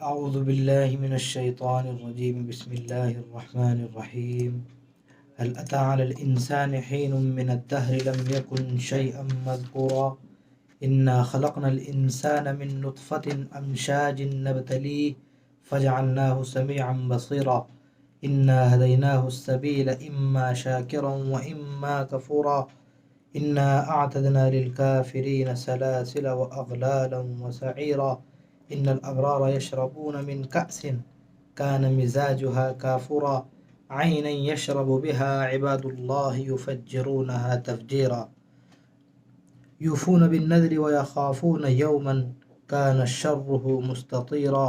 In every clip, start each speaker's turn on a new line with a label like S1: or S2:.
S1: أعوذ بالله من الشيطان الرجيم. بسم الله الرحمن الرحيم. هل أتى على الإنسان حين من الدهر لم يكن شيئا مذكورا إنا خلقنا الإنسان من نطفة أمشاج نبتليه فجعلناه سميعا بصيرا إنا هديناه السبيل إما شاكرا وإما كفورا إنا أعتدنا للكافرين سلاسل وأغلالا وسعيرا إن الأبرار يشربون من كأس كان مزاجها كافورا عينا يشرب بها عباد الله يفجرونها تفجيرا يوفون بالنذر ويخافون يوما كان شره مستطيرا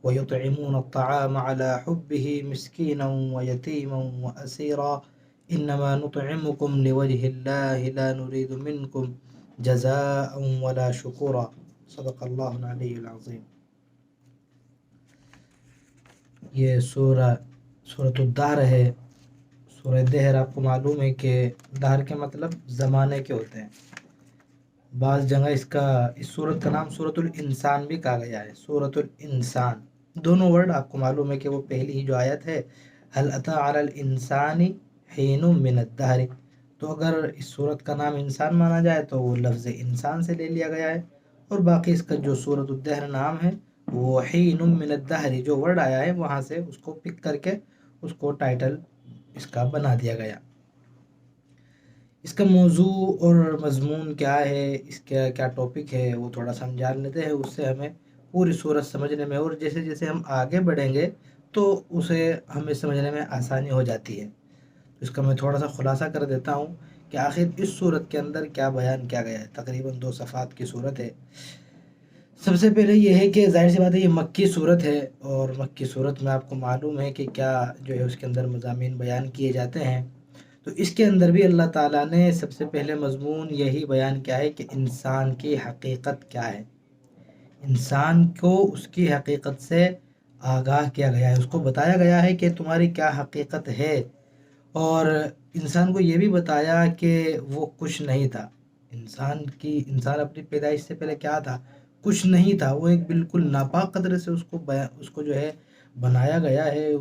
S1: ويطعمون الطعام على حبه مسكينا ويتيما وأسيرا إنما نطعمكم لوجه الله لا نريد منكم جزاء ولا شكورا. صدق اللہ العلی العظیم. یہ سورۃ الدہر ہے. سورہ دہر آپ کو معلوم ہے کہ دہر کے مطلب زمانے کے ہوتے ہیں. بعض جگہ اس سورت کا نام سورۃ الانسان بھی کہا گیا ہے. سورۃ الانسان دونوں ورڈ آپ کو معلوم ہے کہ وہ پہلی ہی جو آیت ہے هل اتى على الانسان حين من الدهر، تو اگر اس سورت کا نام انسان مانا جائے تو وہ لفظ انسان سے لے لیا گیا ہے، اور باقی اس کا جو سورۃ الدہر نام ہے وہ حین من الدہر جو ورڈ آیا ہے وہاں سے اس کو پک کر کے اس کو ٹائٹل اس کا بنا دیا گیا. اس کا موضوع اور مضمون کیا ہے، اس کا کیا ٹاپک ہے، وہ تھوڑا سا ہم جان لیتے ہیں. اس سے ہمیں پوری صورت سمجھنے میں، اور جیسے جیسے ہم آگے بڑھیں گے تو اسے ہمیں سمجھنے میں آسانی ہو جاتی ہے. اس کا میں تھوڑا سا خلاصہ کر دیتا ہوں کہ آخر اس صورت کے اندر کیا بیان کیا گیا ہے. تقریباً 2 صفحات کی صورت ہے. سب سے پہلے یہ ہے کہ ظاہر سی بات ہے یہ مکی صورت ہے، اور مکی صورت میں آپ کو معلوم ہے کہ کیا جو ہے اس کے اندر مضامین بیان کیے جاتے ہیں. تو اس کے اندر بھی اللہ تعالیٰ نے سب سے پہلے مضمون یہی بیان کیا ہے کہ انسان کی حقیقت کیا ہے. انسان کو اس کی حقیقت سے آگاہ کیا گیا ہے، اس کو بتایا گیا ہے کہ تمہاری کیا حقیقت ہے، اور انسان کو یہ بھی بتایا کہ وہ کچھ نہیں تھا. انسان اپنی پیدائش سے پہلے کیا تھا؟ کچھ نہیں تھا. وہ ایک بالکل ناپاک قدرے سے اس کو جو ہے بنایا گیا ہے.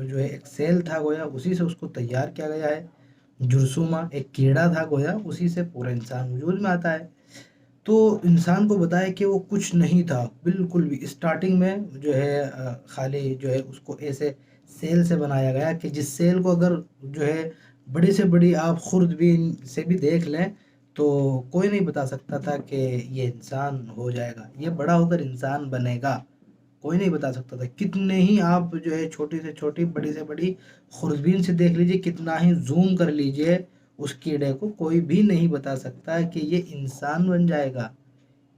S1: جو ہے ایک سیل تھا گویا، اسی سے اس کو تیار کیا گیا ہے. جرثومہ ایک کیڑا تھا گویا، اسی سے پورا انسان وجود میں آتا ہے. تو انسان کو بتایا کہ وہ کچھ نہیں تھا بالکل بھی. اسٹارٹنگ میں جو ہے خالی جو ہے اس کو ایسے سیل سے بنایا گیا کہ جس سیل کو اگر جو ہے بڑی سے بڑی آپ خوردبین سے بھی دیکھ لیں تو کوئی نہیں بتا سکتا تھا کہ یہ انسان ہو جائے گا، یہ بڑا ہو کر انسان بنے گا. کوئی نہیں بتا سکتا تھا. کتنے ہی آپ جو ہے چھوٹی سے چھوٹی بڑی سے بڑی خوردبین سے دیکھ لیجئے، کتنا ہی زوم کر لیجئے اس کیڑے کو، کوئی بھی نہیں بتا سکتا کہ یہ انسان بن جائے گا،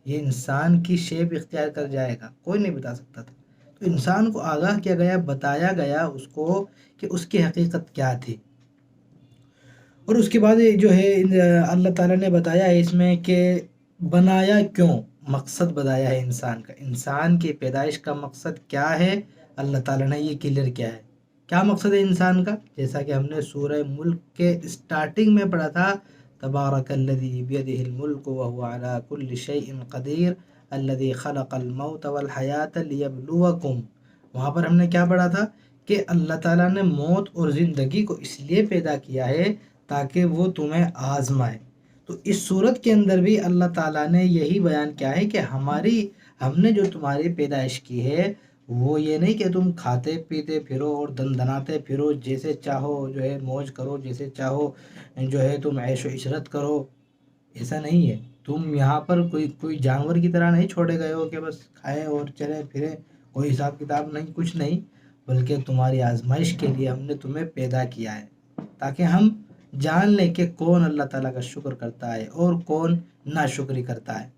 S1: یہ انسان کی شیپ اختیار کر جائے گا. کوئی نہیں بتا سکتا تھا. تو انسان کو آگاہ کیا گیا، بتایا گیا اس کو کہ اس کی حقیقت کیا تھی. اور اس کے بعد جو ہے اللہ تعالیٰ نے بتایا ہے اس میں کہ بنایا کیوں، مقصد بتایا ہے انسان کا. انسان کی پیدائش کا مقصد کیا ہے، اللہ تعالیٰ نے یہ کلیئر کیا ہے. کیا مقصد ہے انسان کا؟ جیسا کہ ہم نے سورہ ملک کے اسٹارٹنگ میں پڑھا تھا، تبارک الذی بیدہ الملک وہو علی کل شیء قدیر الذی خلق الموت والحیاۃ لیبلوکم. وہاں پر ہم نے کیا پڑھا تھا کہ اللہ تعالیٰ نے موت اور زندگی کو اس لیے پیدا کیا ہے تاکہ وہ تمہیں آزمائے. تو اس صورت کے اندر بھی اللہ تعالیٰ نے یہی بیان کیا ہے کہ ہم نے جو تمہاری پیدائش کی ہے وہ یہ نہیں کہ تم کھاتے پیتے پھرو اور دن دناتے پھرو، جیسے چاہو جو ہے موج کرو، جیسے چاہو جو ہے تم عیش و عشرت کرو. ایسا نہیں ہے. تم یہاں پر کوئی جانور کی طرح نہیں چھوڑے گئے ہو کہ بس کھائیں اور چلیں پھریں، کوئی حساب کتاب نہیں، کچھ نہیں. بلکہ تمہاری آزمائش کے لیے ہم نے تمہیں پیدا کیا ہے تاکہ ہم جان لیں کہ کون اللہ تعالیٰ کا شکر کرتا ہے اور کون ناشکری کرتا ہے.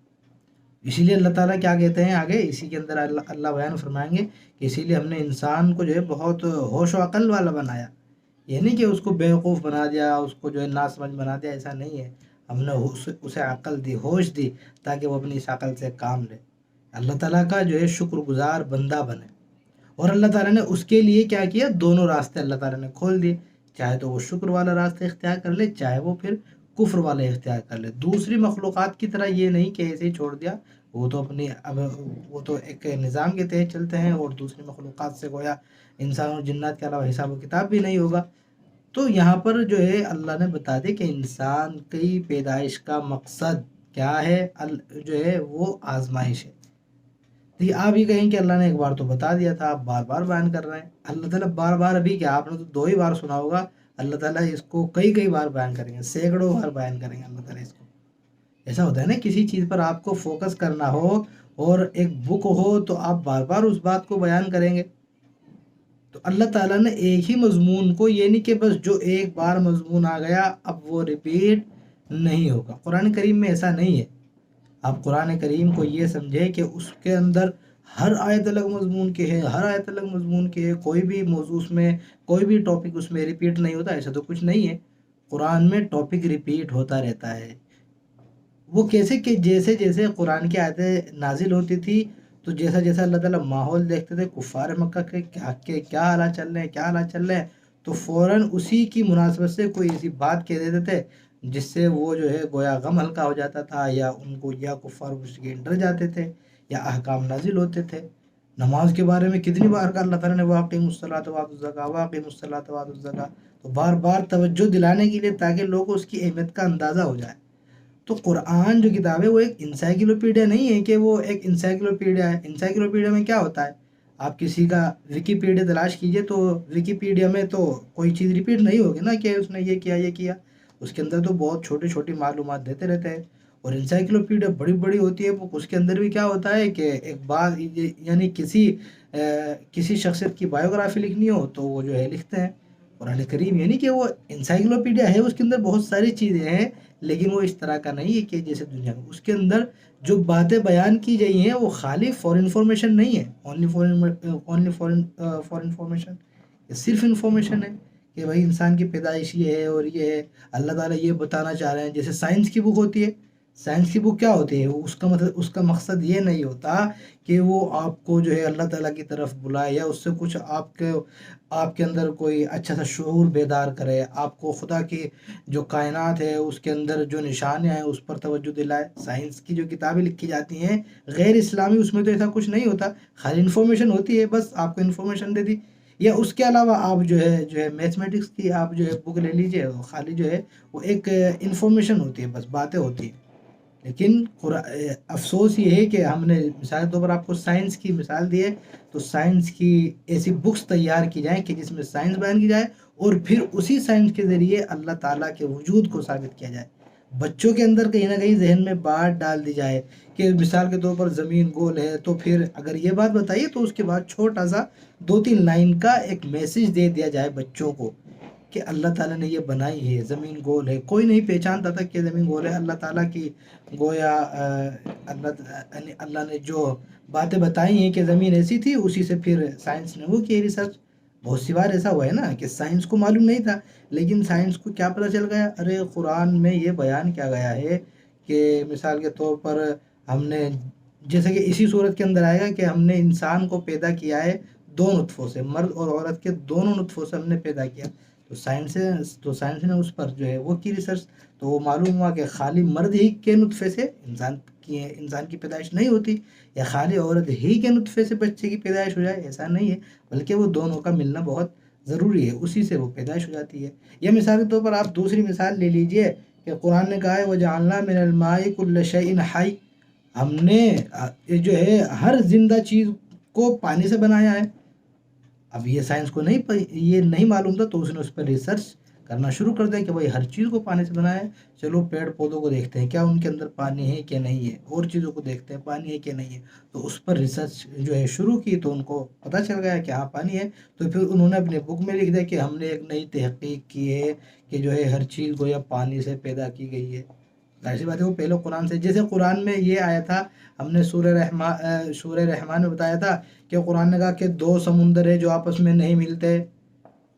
S1: اسی لیے اللہ تعالیٰ کیا کہتے ہیں آگے، اسی کے اندر اللہ بیان فرمائیں گے کہ اسی لیے ہم نے انسان کو جو ہے بہت ہوش و عقل والا بنایا. یہ نہیں کہ اس کو بیوقوف بنا دیا، اس کو جو ہے ناسمجھ بنا دیا، ایسا نہیں ہے. ہم نے اسے عقل دی، ہوش دی، تاکہ وہ اپنی اس عقل سے کام لے، اللہ تعالیٰ کا جو ہے شکر گزار بندہ بنے. اور اللہ تعالیٰ نے اس کے لیے کیا کیا، دونوں راستے اللہ تعالیٰ نے کھول دیے. چاہے تو وہ شکر والا راستہ اختیار کر لے، چاہے وہ پھر کفر والا اختیار کر لے. دوسری مخلوقات کی طرح یہ نہیں کہ ایسے ہی چھوڑ دیا، وہ تو اپنی اب وہ تو ایک نظام کے تحت چلتے ہیں، اور دوسری مخلوقات سے گویا انسان اور جنات کے علاوہ حساب و کتاب بھی نہیں ہوگا۔ تو یہاں پر جو ہے اللہ نے بتا دیا کہ انسان کی پیدائش کا مقصد کیا ہے، جو ہے وہ آزمائش ہے۔ تو یہ آپ ہی کہیں کہ اللہ نے ایک بار تو بتا دیا تھا، آپ بار بار بیان کر رہے ہیں۔ اللہ تعالیٰ بار بار ابھی کیا، آپ نے تو 2 ہی بار سنا ہوگا، اللہ تعالیٰ اس کو کئی کئی بار بیان کریں گے، سینکڑوں بار بیان کریں گے اللہ تعالیٰ اس کو۔ ایسا ہوتا ہے نا، کسی چیز پر آپ کو فوکس کرنا ہو اور ایک بک ہو تو آپ بار بار اس بات کو بیان کریں گے۔ تو اللہ تعالیٰ نے ایک ہی مضمون کو، یہ نہیں کہ بس جو ایک بار مضمون آ گیا اب وہ ریپیٹ نہیں ہوگا۔ قرآن کریم میں ایسا نہیں ہے۔ آپ قرآن کریم کو یہ سمجھے کہ اس کے اندر ہر آیت الگ مضمون کی ہے، ہر آیت الگ مضمون کی ہے، کوئی بھی موضوع اس میں، کوئی بھی ٹاپک اس میں ریپیٹ نہیں ہوتا، ایسا تو کچھ نہیں ہے۔ قرآن میں ٹاپک ریپیٹ ہوتا رہتا ہے۔ وہ کیسے کہ جیسے جیسے قرآن کی آیتیں نازل ہوتی تھی، تو جیسا جیسا اللہ تعالیٰ ماحول دیکھتے تھے کفار مکہ کے کیا حالات چل رہے ہیں، کیا حالات چل رہے ہیں، تو فوراً اسی کی مناسبت سے کوئی ایسی بات کہہ دیتے تھے جس سے وہ جو ہے گویا غم ہلکا ہو جاتا تھا، یا ان کو یا کفار مشرکین ڈر جاتے تھے، یا احکام نازل ہوتے تھے۔ نماز کے بارے میں کتنی بار کا اللہ تعالیٰ نے واقعی الصلاۃ وآتوا الزکاۃ، واقعی الصلاۃ وآتوا الزکاۃ، تو بار بار توجہ دلانے کے لیے تاکہ لوگوں کو اس کی اہمیت کا اندازہ ہو جائے۔ تو قرآن جو کتاب ہے وہ ایک انسائکلوپیڈیا نہیں ہے کہ وہ ایک انسائکلوپیڈیا ہے۔ انسائکلوپیڈیا میں کیا ہوتا ہے، آپ کسی کا ویکیپیڈیا تلاش کیجئے تو ویکیپیڈیا میں تو کوئی چیز ریپیٹ نہیں ہوگی نا کہ اس نے یہ کیا یہ کیا، اس کے اندر تو بہت چھوٹی چھوٹی معلومات دیتے رہتے ہیں۔ اور انسائکلوپیڈیا بڑی بڑی ہوتی ہے، اس کے اندر بھی کیا ہوتا ہے کہ ایک بات یعنی کسی شخصیت کی بایوگرافی لکھنی ہو تو وہ جو ہے لکھتے ہیں۔ قرآن کریم یعنی کہ وہ انسائکلوپیڈیا ہے، اس کے اندر بہت ساری چیزیں ہیں، لیکن وہ اس طرح کا نہیں ہے کہ جیسے دنیا میں اس کے اندر جو باتیں بیان کی گئی ہیں وہ خالی فار انفارمیشن نہیں ہے، اونلی فار انفارمیشن، صرف انفارمیشن ہے کہ بھائی انسان کی پیدائش یہ ہے اور یہ ہے۔ اللہ تعالیٰ یہ بتانا چاہ رہے ہیں، جیسے سائنس کی بک ہوتی ہے، سائنس کی بک کیا ہوتی ہے، اس کا مطلب، اس کا مقصد یہ نہیں ہوتا کہ وہ آپ کو جو ہے اللہ تعالیٰ کی طرف بلائے، یا اس سے کچھ آپ کے اندر کوئی اچھا سا شعور بیدار کرے، آپ کو خدا کی جو کائنات ہے اس کے اندر جو نشانیاں ہیں اس پر توجہ دلائے۔ سائنس کی جو کتابیں لکھی جاتی ہیں غیر اسلامی، اس میں تو ایسا کچھ نہیں ہوتا، خالی انفارمیشن ہوتی ہے، بس آپ کو انفارمیشن دے دی۔ یا اس کے علاوہ آپ جو ہے میتھمیٹکس کی آپ جو ہے بک لے لیجئے، خالی جو ہے وہ ایک انفارمیشن ہوتی ہے، بس باتیں ہوتی ہیں۔ لیکن افسوس یہ ہے کہ ہم نے مثال کے طور پر آپ کو سائنس کی مثال دی ہے، تو سائنس کی ایسی بکس تیار کی جائیں کہ جس میں سائنس بیان کی جائے، اور پھر اسی سائنس کے ذریعے اللہ تعالیٰ کے وجود کو ثابت کیا جائے۔ بچوں کے اندر کہیں نہ کہیں ذہن میں بات ڈال دی جائے کہ مثال کے طور پر زمین گول ہے، تو پھر اگر یہ بات بتائیے تو اس کے بعد چھوٹا سا 2-3 لائن کا ایک میسج دے دیا جائے بچوں کو کہ اللہ تعالیٰ نے یہ بنائی ہے، زمین گول ہے۔ کوئی نہیں پہچانتا تھا کہ زمین گول ہے، اللہ تعالیٰ کی گویا اللہ نے جو باتیں بتائی ہیں کہ زمین ایسی تھی، اسی سے پھر سائنس نے وہ کی ریسرچ۔ بہت سی بار ایسا ہوا ہے نا کہ سائنس کو معلوم نہیں تھا، لیکن سائنس کو کیا پتہ چل گیا، ارے قرآن میں یہ بیان کیا گیا ہے کہ مثال کے طور پر ہم نے، جیسے کہ اسی صورت کے اندر آئے گا کہ ہم نے انسان کو پیدا کیا ہے 2 نطفوں سے، مرد اور عورت کے دونوں نطفوں سے ہم نے پیدا کیا۔ تو سائنس نے اس پر جو ہے وہ کی ریسرچ، تو وہ معلوم ہوا کہ خالی مرد ہی کے نطفے سے انسان کی پیدائش نہیں ہوتی، یا خالی عورت ہی کے نطفے سے بچے کی پیدائش ہو جائے، ایسا نہیں ہے، بلکہ وہ دونوں کا ملنا بہت ضروری ہے، اسی سے وہ پیدائش ہو جاتی ہے۔ یا مثال کے طور پر آپ دوسری مثال لے لیجئے کہ قرآن نے کہا ہے وَجَعَلْنَا مِنَ الْمَاءِ كُلَّ شَيْءٍ حَيٍّ، ہم نے جو ہے ہر زندہ چیز کو پانی سے بنایا ہے۔ اب یہ سائنس کو یہ نہیں معلوم تھا، تو اس نے اس پر ریسرچ کرنا شروع کر دیا کہ بھائی ہر چیز کو پانی سے بنایا ہے، چلو پیڑ پودوں کو دیکھتے ہیں کیا ان کے اندر پانی ہے کہ نہیں ہے، اور چیزوں کو دیکھتے ہیں پانی ہے کہ نہیں ہے، تو اس پر ریسرچ جو ہے شروع کی، تو ان کو پتہ چل گیا کہ ہاں پانی ہے، تو پھر انہوں نے اپنے بک میں لکھ دیا کہ ہم نے ایک نئی تحقیق کی ہے کہ جو ہے ہر چیز کو یا پانی سے پیدا کی گئی ہے۔ ظاہر سی بات ہے وہ پہلے قرآن سے، جیسے قرآن میں یہ آیا تھا، ہم نے سورہ رحمان میں بتایا تھا کہ قرآن نے کہا کہ 2 سمندر ہے جو آپس میں نہیں ملتے،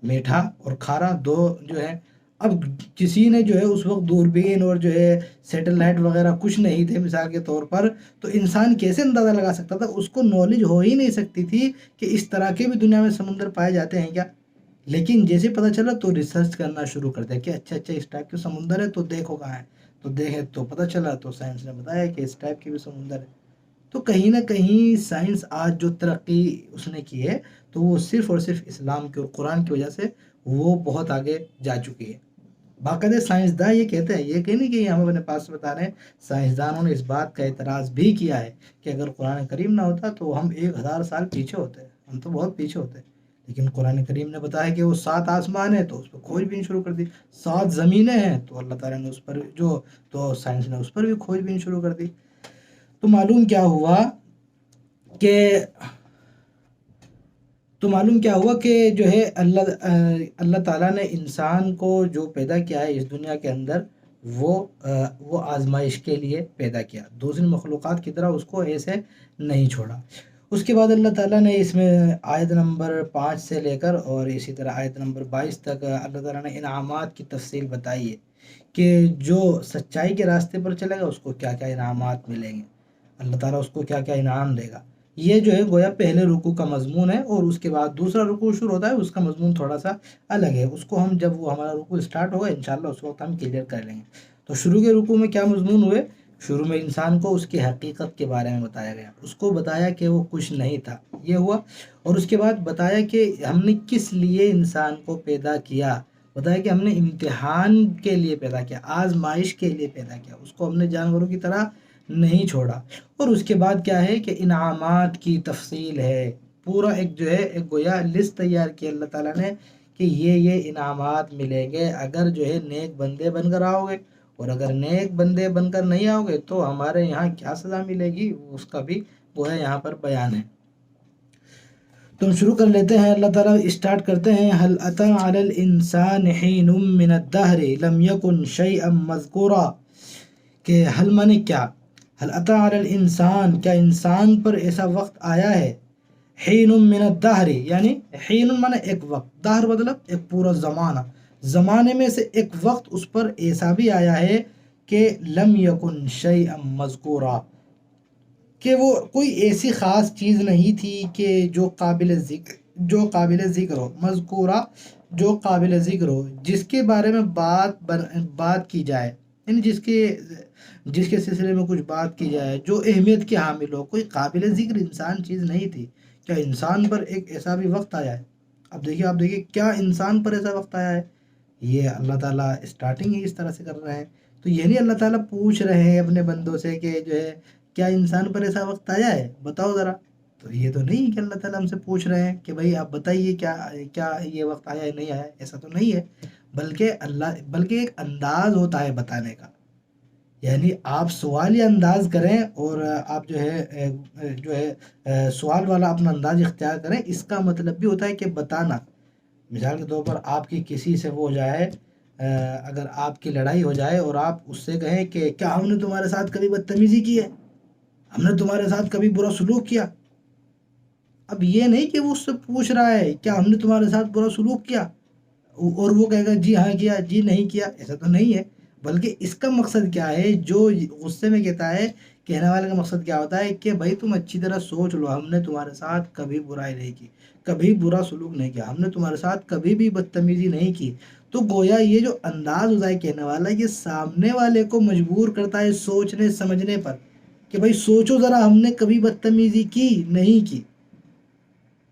S1: میٹھا اور کھارا، دو جو ہے۔ اب کسی نے جو ہے اس وقت دوربین اور جو ہے سیٹلائٹ وغیرہ کچھ نہیں تھے مثال کے طور پر، تو انسان کیسے اندازہ لگا سکتا تھا، اس کو نالج ہو ہی نہیں سکتی تھی کہ اس طرح کے بھی دنیا میں سمندر پائے جاتے ہیں کیا۔ لیکن جیسے پتہ چلا تو ریسرچ کرنا شروع کر دیا کہ اچھا اس ٹائپ کے سمندر ہے، تو دیکھو کہاں ہے، تو دیکھے تو پتہ چلا، تو سائنس نے بتایا کہ اس ٹائپ کے بھی سمندر ہے۔ تو کہیں نہ کہیں سائنس آج جو ترقی اس نے کی ہے تو وہ صرف اور صرف اسلام کے اور قرآن کی وجہ سے وہ بہت آگے جا چکی ہے۔ باقاعدہ سائنسداں یہ کہتے ہیں، یہ کہ نہیں کہ یہ ہم اپنے پاس سے بتا رہے ہیں، سائنسدانوں نے اس بات کا اعتراض بھی کیا ہے کہ اگر قرآن کریم نہ ہوتا تو ہم 1000 سال پیچھے ہوتے، ہم تو بہت پیچھے ہوتے، لیکن قرآن کریم نے بتایا کہ وہ 7 آسمان ہیں تو اس پہ کھوج بین شروع کر دی، 7 زمینیں ہیں تو اللہ تعالیٰ نے اس پر جو تو سائنس نے اس پر بھی کھوج بین شروع کر دی۔ تو کہ معلوم کیا ہوا کہ جو ہے اللہ تعالیٰ نے انسان کو جو پیدا کیا ہے اس دنیا کے اندر وہ آزمائش کے لیے پیدا کیا، دوسری مخلوقات کی طرح اس کو ایسے نہیں چھوڑا۔ اس کے بعد اللہ تعالیٰ نے اس میں آیت نمبر 5 سے لے کر اور اسی طرح آیت نمبر 22 تک اللہ تعالیٰ نے انعامات کی تفصیل بتائی ہے کہ جو سچائی کے راستے پر چلے گا اس کو کیا کیا انعامات ملیں گے، اللہ تعالیٰ اس کو کیا کیا انعام دے گا۔ یہ جو ہے گویا پہلے رکوع کا مضمون ہے، اور اس کے بعد دوسرا رکوع شروع ہوتا ہے، اس کا مضمون تھوڑا سا الگ ہے، اس کو ہم جب وہ ہمارا رکوع اسٹارٹ ہوگا انشاءاللہ اس وقت ہم کلیئر کر لیں گے۔ تو شروع کے رکوع میں کیا مضمون ہوئے؟ شروع میں انسان کو اس کی حقیقت کے بارے میں بتایا گیا، اس کو بتایا کہ وہ کچھ نہیں تھا، یہ ہوا۔ اور اس کے بعد بتایا کہ ہم نے کس لیے انسان کو پیدا کیا، بتایا کہ ہم نے امتحان کے لیے پیدا کیا، آزمائش کے لیے پیدا کیا، اس کو ہم نے جانوروں کی طرح نہیں چھوڑا۔ اور اس کے بعد کیا ہے کہ انعامات کی تفصیل ہے، پورا ایک جو ہے ایک گویا لسٹ تیار کی اللہ تعالیٰ نے کہ یہ انعامات ملیں گے اگر جو ہے نیک بندے بن کر آؤ گے، اور اگر نیک بندے بن کر نہیں آؤ گے تو ہمارے یہاں کیا سزا ملے گی، اس کا بھی وہ ہے یہاں پر بیان ہے۔ تو ہم شروع کر لیتے ہیں، اللہ تعالیٰ اسٹارٹ کرتے ہیں، هل اتى على الانسان حين من الدهر لم يكن شيئا مذكورا، کہ حل مانے کیا، هل اتى على الانسان کیا انسان پر ایسا وقت آیا ہے، حين من الدهر یعنی حين مانے ایک وقت، دہر مطلب ایک پورا زمانہ، زمانے میں سے ایک وقت اس پر ایسا بھی آیا ہے کہ لم يكن شيئا مذكورا، کہ وہ کوئی ایسی خاص چیز نہیں تھی کہ جو قابل ذکر ہو، مذکورہ جو قابل ذکر ہو، جس کے بارے میں بات کی جائے، یعنی جس کے سلسلے میں کچھ بات کی جائے، جو اہمیت کے حامل ہو، کوئی قابل ذکر انسان چیز نہیں تھی۔ کیا انسان پر ایک ایسا بھی وقت آیا ہے؟ اب دیکھیے کیا انسان پر ایسا وقت آیا ہے؟ یہ اللہ تعالیٰ اسٹارٹنگ ہی اس طرح سے کر رہے ہیں، تو یہ نہیں اللہ تعالیٰ پوچھ رہے ہیں اپنے بندوں سے کہ جو ہے کیا انسان پر ایسا وقت آیا ہے، بتاؤ ذرا۔ تو یہ تو نہیں کہ اللہ تعالیٰ ہم سے پوچھ رہے ہیں کہ بھائی آپ بتائیے کیا یہ وقت آیا ہے نہیں آیا ہے، ایسا تو نہیں ہے، بلکہ ایک انداز ہوتا ہے بتانے کا، یعنی آپ سوالی انداز کریں اور آپ جو ہے سوال والا اپنا انداز اختیار کریں، اس کا مطلب بھی ہوتا ہے کہ بتانا۔ مثال کے طور پر آپ کی کسی سے وہ ہو جائے، اگر آپ کی لڑائی ہو جائے اور آپ اس سے کہیں کہ کیا ہم نے تمہارے ساتھ کبھی بدتمیزی کی ہے، ہم نے تمہارے ساتھ کبھی برا سلوک کیا، اب یہ نہیں کہ وہ اس سے پوچھ رہا ہے کیا ہم نے تمہارے ساتھ برا سلوک کیا اور وہ کہے گا جی ہاں کیا، جی نہیں کیا، ایسا تو نہیں ہے، بلکہ اس کا مقصد کیا ہے، جو غصے میں کہتا ہے، کہنے والے کا مقصد کیا ہوتا ہے کہ بھائی تم اچھی طرح سوچ لو، ہم نے تمہارے ساتھ کبھی برائی نہیں کی، کبھی برا سلوک نہیں کیا، ہم نے تمہارے ساتھ کبھی بھی بدتمیزی نہیں کی۔ تو گویا یہ جو انداز ہوتا ہے کہنے والا، یہ سامنے والے کو مجبور کرتا ہے سوچنے سمجھنے پر کہ بھائی سوچو ذرا، ہم نے کبھی بدتمیزی کی نہیں کی۔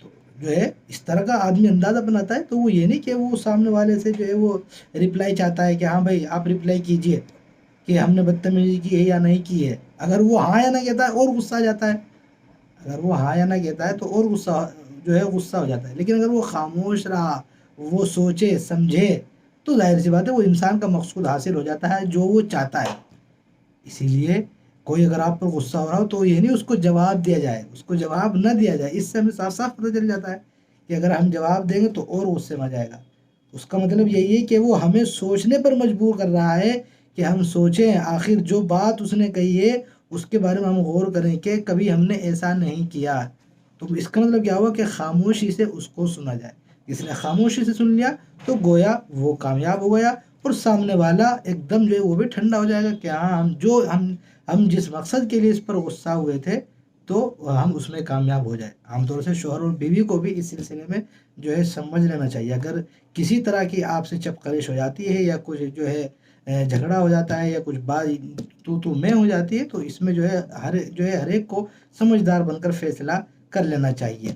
S1: تو جو ہے اس طرح کا آدمی انداز اپناتا ہے، تو وہ یہ نہیں کہ وہ سامنے والے سے جو ہے وہ رپلائی چاہتا ہے کہ ہاں بھائی آپ رپلائی کیجئے کہ ہم نے بدتمیزی کی ہے یا نہیں کی ہے۔ اگر وہ ہاں یا نہ کہتا ہے اور غصہ آ جاتا ہے، اگر وہ ہاں یا نہ کہتا ہے تو اور غصہ ہو جاتا ہے، لیکن اگر وہ خاموش رہا، وہ سوچے سمجھے، تو ظاہر سی بات ہے وہ انسان کا مقصود حاصل ہو جاتا ہے جو وہ چاہتا ہے۔ اسی لیے کوئی اگر آپ پر غصہ ہو رہا ہو تو یہ نہیں اس کو جواب دیا جائے، اس کو جواب نہ دیا جائے، اس سے ہمیں صاف صاف پتہ چل جاتا ہے کہ اگر ہم جواب دیں گے تو اور غصے میں آ جائے گا۔ اس کا مطلب یہی ہے کہ وہ ہمیں سوچنے پر مجبور کر رہا ہے کہ ہم سوچیں آخر جو بات اس نے کہی ہے اس کے بارے میں ہم غور کریں کہ کبھی ہم نے ایسا نہیں کیا۔ تو اس کا مطلب کیا ہوا کہ خاموشی سے اس کو سنا جائے، جس نے خاموشی سے سن لیا تو گویا وہ کامیاب ہو گیا، اور سامنے والا ایک دم جو ہے وہ بھی ٹھنڈا ہو جائے گا کہ ہاں ہم جس مقصد کے لیے اس پر غصہ ہوئے تھے تو ہم اس میں کامیاب ہو جائے۔ عام طور سے شوہر اور بیوی کو بھی اس سلسلے میں جو ہے سمجھ لینا چاہیے، اگر کسی طرح کی آپ سے چپقلش ہو جاتی ہے یا کچھ جو ہے جھگڑا ہو جاتا ہے یا کچھ بات تو میں ہو جاتی ہے، تو اس میں جو ہے ہر ایک کو سمجھدار بن کر فیصلہ کر لینا چاہیے۔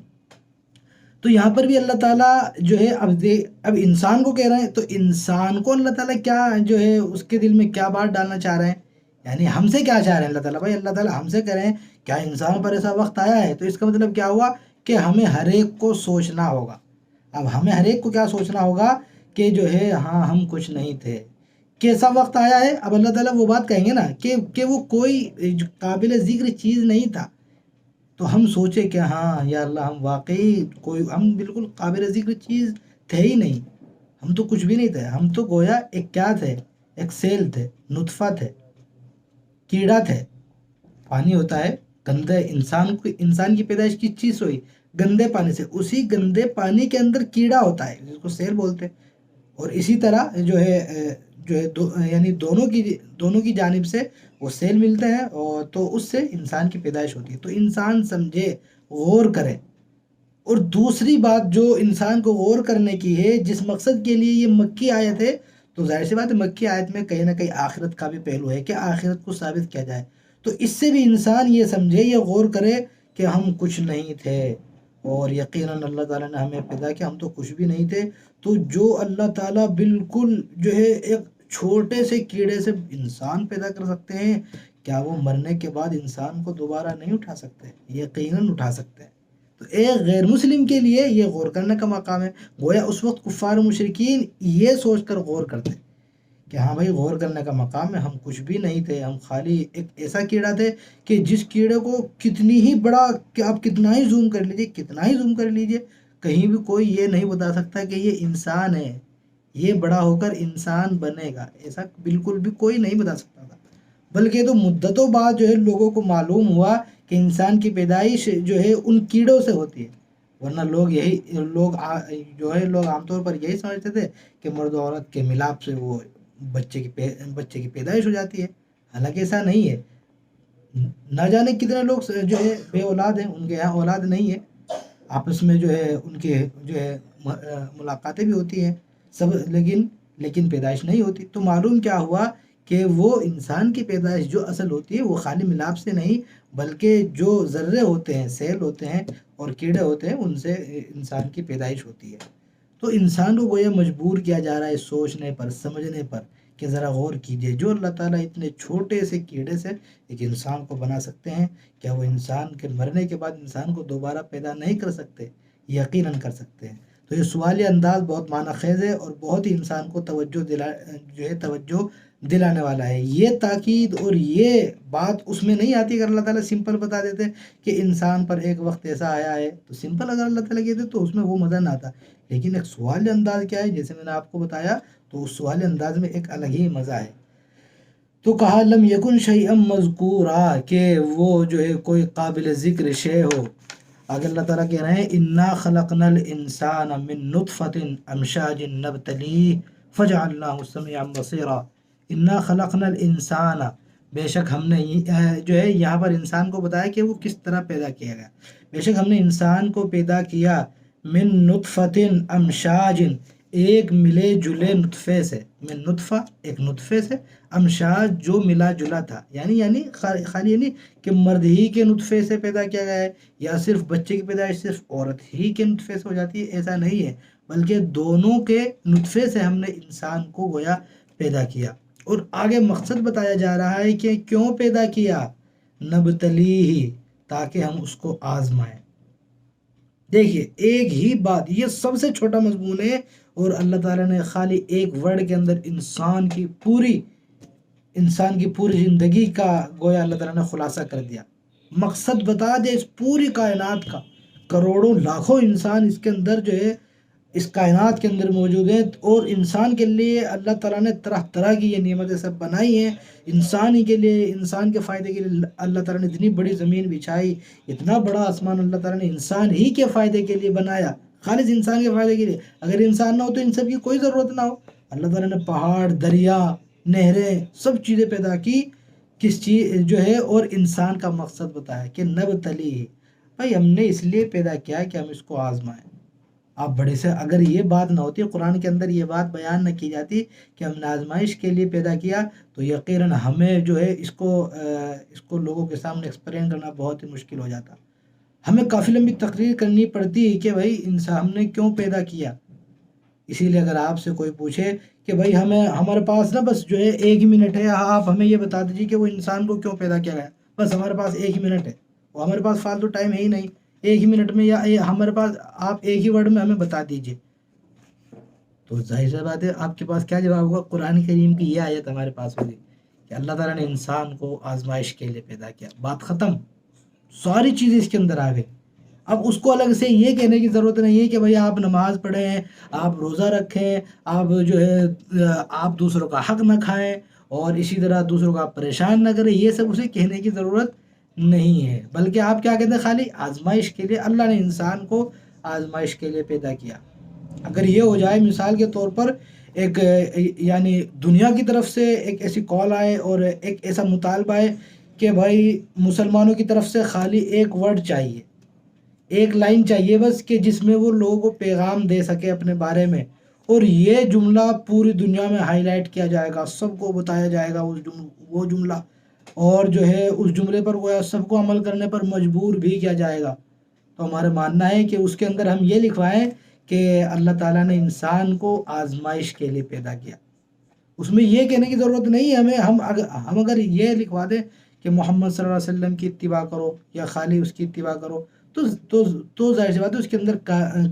S1: تو یہاں پر بھی اللہ تعالیٰ جو ہے اب انسان کو کہہ رہے ہیں، تو انسان کو اللہ تعالیٰ کیا جو ہے اس کے دل میں کیا بات ڈالنا چاہ رہے ہیں، یعنی ہم سے کیا چاہ رہے ہیں اللہ تعالیٰ؟ بھائی اللہ تعالیٰ ہم سے کہہ رہے ہیں کیا انسان پر ایسا وقت آیا ہے، تو اس کا مطلب کیا ہوا کہ ہمیں ہر ایک کو سوچنا ہوگا۔ اب ہمیں ہر ایک کو کیا سوچنا ہوگا کہ جو ہے ہاں ہم کچھ نہیں تھے، کیسا وقت آیا ہے۔ اب اللہ تعالیٰ وہ بات کہیں گے نا کہ وہ کوئی قابل ذکر چیز نہیں تھا، تو ہم سوچے کہ ہاں یا اللہ ہم واقعی ہم بالکل قابل ذکر چیز تھے ہی نہیں، ہم تو کچھ بھی نہیں تھے، ہم تو گویا ایک کیا تھے، ایک سیل تھے، نطفہ تھے، کیڑا تھے۔ پانی ہوتا ہے گندے، انسان کی پیدائش کس چیز سے ہوئی؟ گندے پانی سے، اسی گندے پانی کے اندر کیڑا ہوتا ہے جس کو سیل بولتے ہیں، اور اسی طرح یعنی دونوں کی جانب سے وہ سیل ملتے ہیں، اور تو اس سے انسان کی پیدائش ہوتی ہے۔ تو انسان سمجھے، غور کرے۔ اور دوسری بات جو انسان کو غور کرنے کی ہے، جس مقصد کے لیے یہ مکی آیت ہے، تو ظاہر سی بات ہے مکی آیت میں کہیں نہ کہیں آخرت کا بھی پہلو ہے کہ آخرت کو ثابت کیا جائے۔ تو اس سے بھی انسان یہ سمجھے، یہ غور کرے کہ ہم کچھ نہیں تھے، اور یقیناً اللہ تعالیٰ نے ہمیں پیدا کیا، ہم تو کچھ بھی نہیں تھے۔ تو جو اللہ تعالیٰ بالکل جو ہے ایک چھوٹے سے کیڑے سے انسان پیدا کر سکتے ہیں، کیا وہ مرنے کے بعد انسان کو دوبارہ نہیں اٹھا سکتے؟ یقیناً اٹھا سکتے ہیں۔ تو ایک غیر مسلم کے لیے یہ غور کرنے کا مقام ہے۔ گویا اس وقت کفار و مشرکین یہ سوچ کر غور کرتے کہ ہاں بھائی غور کرنے کا مقام ہے، ہم کچھ بھی نہیں تھے، ہم خالی ایک ایسا کیڑا تھے کہ جس کیڑے کو کتنی ہی بڑا کہ آپ کتنا ہی زوم کر لیجئے کہیں بھی کوئی یہ نہیں بتا سکتا کہ یہ انسان ہے، یہ بڑا ہو کر انسان بنے گا، ایسا بالکل بھی کوئی نہیں بتا سکتا تھا۔ بلکہ تو مدتوں بعد جو ہے لوگوں کو معلوم ہوا کہ انسان کی پیدائش جو ہے ان کیڑوں سے ہوتی ہے، ورنہ لوگ عام طور پر یہی سمجھتے تھے کہ مرد و عورت کے ملاپ سے وہ بچے کی پیدائش ہو جاتی ہے، حالانکہ ایسا نہیں ہے۔ نہ جانے کتنے لوگ جو ہے بے اولاد ہیں، ان کے یہاں اولاد نہیں ہے، آپس میں جو ہے ان کے جو ہے ملاقاتیں بھی ہوتی ہیں سب، لیکن پیدائش نہیں ہوتی۔ تو معلوم کیا ہوا کہ وہ انسان کی پیدائش جو اصل ہوتی ہے وہ خالی ملاپ سے نہیں، بلکہ جو ذرے ہوتے ہیں، سیل ہوتے ہیں اور کیڑے ہوتے ہیں، ان سے انسان کی پیدائش ہوتی ہے۔ تو انسان کو گویا مجبور کیا جا رہا ہے سوچنے پر، سمجھنے پر کہ ذرا غور کیجئے، جو اللہ تعالیٰ اتنے چھوٹے سے کیڑے سے ایک انسان کو بنا سکتے ہیں، کیا وہ انسان کے مرنے کے بعد انسان کو دوبارہ پیدا نہیں کر سکتے؟ یقیناً کر سکتے ہیں۔ تو یہ سوالیہ انداز بہت معنی خیز ہے اور بہت ہی انسان کو توجہ دلانے والا ہے۔ یہ تاکید اور یہ بات اس میں نہیں آتی اگر اللہ تعالیٰ سمپل بتا دیتے کہ انسان پر ایک وقت ایسا آیا ہے، تو سمپل اگر اللہ تعالیٰ کہتے تو اس میں وہ مزہ نہ آتا۔ لیکن ایک سوال انداز کیا ہے، جیسے میں نے آپ کو بتایا، تو اس سوال انداز میں ایک الگ ہی مزہ ہے۔ تو کہا لم یکن شیئا مذکورا، کہ وہ جو ہے کوئی قابل ذکر شے ہو۔ اگر اللہ تعالیٰ کہہ رہے ہیں انا خلقنا الانسان من نطفۃ امشاج نبتلیہ فجعلناہ سمیعا بصیرا، انا خلقنا الانسان، بے شک ہم نے جو ہے یہاں پر انسان کو بتایا کہ وہ کس طرح پیدا کیا گیا۔ بے شک ہم نے انسان کو پیدا کیا من نطفۃ امشاج، ایک ملے جلے نطفے سے، من نطفہ ایک نطفے سے، امشاج جو ملا جلا تھا، یعنی خالی یعنی کہ مرد ہی کے نطفے سے پیدا کیا گیا ہے، یا صرف بچے کی پیدائش صرف عورت ہی کے نطفے سے ہو جاتی ہے، ایسا نہیں ہے، بلکہ دونوں کے نطفے سے ہم نے انسان کو گویا پیدا کیا۔ اور آگے مقصد بتایا جا رہا ہے کہ کیوں پیدا کیا، نبتلیہ، تاکہ ہم اس کو آزمائیں۔ دیکھیے ایک ہی بات، یہ سب سے چھوٹا مضمون ہے، اور اللہ تعالیٰ نے خالی ایک ورڈ کے اندر انسان کی پوری زندگی کا گویا اللہ تعالیٰ نے خلاصہ کر دیا، مقصد بتا دے اس پوری کائنات کا۔ کروڑوں لاکھوں انسان اس کے اندر جو ہے اس کائنات کے اندر موجود ہیں، اور انسان کے لیے اللہ تعالیٰ نے طرح طرح کی یہ نعمتیں سب بنائی ہیں، انسان کے لیے، انسان کے فائدے کے لیے اللہ تعالیٰ نے اتنی بڑی زمین بچھائی، اتنا بڑا آسمان اللہ تعالیٰ نے انسان ہی کے فائدے کے لیے بنایا، خالص انسان کے فائدے کے لیے۔ اگر انسان نہ ہو تو ان سب کی کوئی ضرورت نہ ہو۔ اللہ تعالیٰ نے پہاڑ، دریا، نہریں، سب چیزیں پیدا کی، کس چیز جو ہے، اور انسان کا مقصد بتایا کہ نبتلی، بھائی ہم نے اس لیے پیدا کیا کہ ہم اس کو آزمائیں۔ آپ بڑے سے اگر یہ بات نہ ہوتی، قرآن کے اندر یہ بات بیان نہ کی جاتی کہ ہم نے آزمائش کے لیے پیدا کیا، تو یقیناً ہمیں جو ہے اس کو لوگوں کے سامنے ایکسپلین کرنا بہت ہی مشکل ہو جاتا، ہمیں کافی لمبی تقریر کرنی پڑتی ہے کہ بھائی انسان ہم نے کیوں پیدا کیا۔ اسی لیے اگر آپ سے کوئی پوچھے کہ بھائی ہمارے پاس نا بس جو ہے 1 ہی منٹ ہے، آپ ہمیں یہ بتا دیجیے کہ وہ انسان کو کیوں پیدا کیا گیا، بس ہمارے پاس 1 ہی منٹ ہے، وہ ہمارے پاس فالتو ٹائم ہے ہی نہیں، 1 ہی منٹ میں یا ہمارے پاس آپ ایک ہی ورڈ میں ہمیں بتا دیجیے، تو ظاہر سی بات ہے آپ کے پاس کیا جواب ہوگا؟ قرآن کریم کی یہ آیت ہمارے پاس ہوگی کہ اللہ تعالیٰ نے انسان کو آزمائش کے لیے پیدا کیا، بات ختم، ساری چیزیں اس کے اندر آ گئی۔ اب اس کو الگ سے یہ کہنے کی ضرورت نہیں ہے کہ بھائی آپ نماز پڑھیں، آپ روزہ رکھیں، آپ جو ہے آپ دوسروں کا حق نہ کھائیں، اور اسی طرح دوسروں کا پریشان نہ کریں، یہ سب اسے کہنے کی ضرورت نہیں ہے، بلکہ آپ کیا کہتے ہیں؟ خالی آزمائش کے لیے اللہ نے انسان کو آزمائش کے لیے پیدا کیا۔ اگر یہ ہو جائے مثال کے طور پر ایک یعنی دنیا کی طرف سے ایک ایسی کال آئے اور ایک ایسا مطالبہ ہے کہ بھائی مسلمانوں کی طرف سے خالی ایک ورڈ چاہیے، ایک لائن چاہیے بس، کہ جس میں وہ لوگوں کو پیغام دے سکے اپنے بارے میں، اور یہ جملہ پوری دنیا میں ہائی لائٹ کیا جائے گا، سب کو بتایا جائے گا وہ جملہ، اور جو ہے اس جملے پر وہ سب کو عمل کرنے پر مجبور بھی کیا جائے گا، تو ہمارا ماننا ہے کہ اس کے اندر ہم یہ لکھوائیں کہ اللہ تعالیٰ نے انسان کو آزمائش کے لیے پیدا کیا۔ اس میں یہ کہنے کی ضرورت نہیں ہے ہمیں، ہم اگر یہ لکھوا دیں کہ محمد صلی اللہ علیہ وسلم کی اتباع کرو یا خالی اس کی اتباع کرو، تو ظاہر سی بات ہے اس کے اندر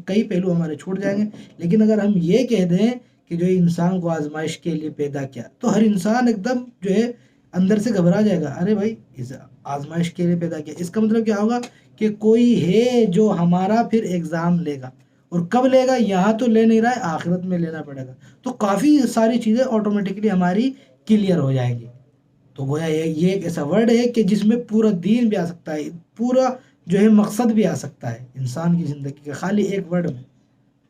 S1: کئی پہلو ہمارے چھوٹ جائیں گے، لیکن اگر ہم یہ کہہ دیں کہ جو انسان کو آزمائش کے لیے پیدا کیا، تو ہر انسان ایک دم جو ہے اندر سے گھبرا جائے گا، ارے بھائی آزمائش کے لیے پیدا کیا، اس کا مطلب کیا ہوگا کہ کوئی ہے جو ہمارا پھر ایگزام لے گا، اور کب لے گا؟ یہاں تو لے نہیں رہا ہے، آخرت میں لینا پڑے گا، تو کافی ساری چیزیں آٹومیٹکلی ہماری کلیئر ہو جائیں گی۔ تو گویا یہ ایک ایسا ورڈ ہے کہ جس میں پورا دین بھی آ سکتا ہے، پورا جو ہے مقصد بھی آ سکتا ہے انسان کی زندگی کا، خالی ایک ورڈ میں۔